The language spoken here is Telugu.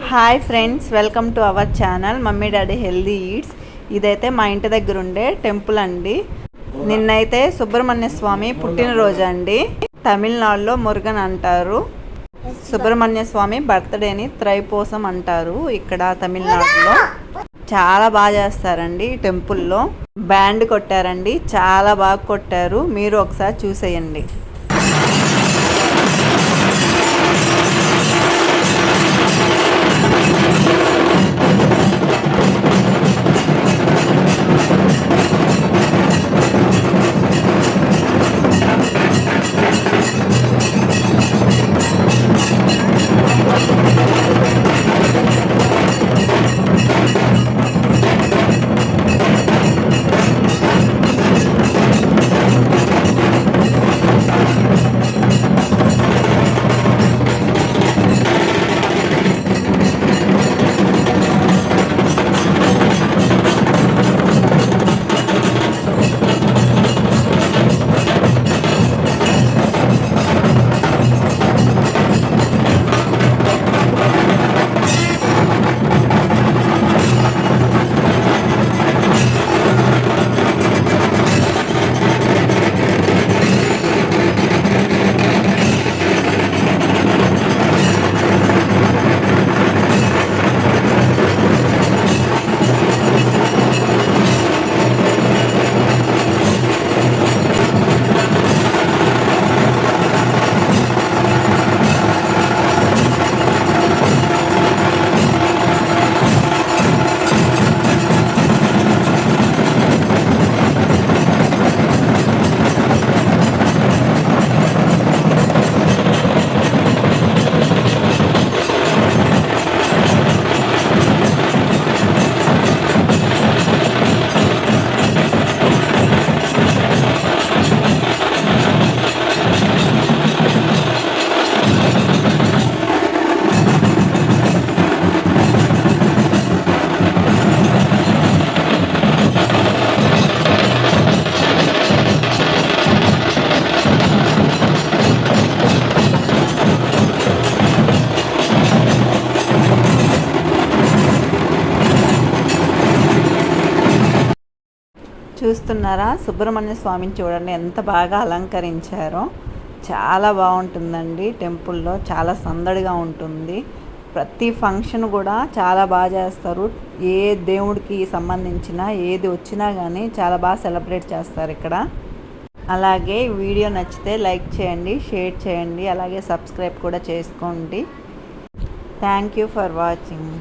Hi friends, welcome to our channel mummy daddy healthy eats. ఇదైతే మా ఇంటి దగ్గర ఉండే టెంపుల్ అండి. నిన్నైతే సుబ్రహ్మణ్య స్వామి పుట్టినరోజు అండి. తమిళనాడులో మురుగన్ అంటారు. సుబ్రహ్మణ్య స్వామి బర్త్డేని త్రైపోసం అంటారు. ఇక్కడ తమిళనాడులో చాలా బాగా చేస్తారండి. టెంపుల్లో బ్యాండ్ కొట్టారండి, చాలా బాగా కొట్టారు. మీరు ఒకసారి చూసేయండి. చూస్తున్నారా, సుబ్రహ్మణ్య స్వామిని చూడండి ఎంత బాగా అలంకరించారో. చాలా బాగుంటుందండి. టెంపుల్లో చాలా సందడిగా ఉంటుంది. ప్రతి ఫంక్షన్ కూడా చాలా బాగా చేస్తారు. ఏ దేవుడికి సంబంధించిన ఏది వచ్చినా కానీ చాలా బాగా సెలబ్రేట్ చేస్తారు ఇక్కడ. అలాగే వీడియో నచ్చితే లైక్ చేయండి, షేర్ చేయండి, అలాగే సబ్స్క్రైబ్ కూడా చేసుకోండి. Thank you for watching.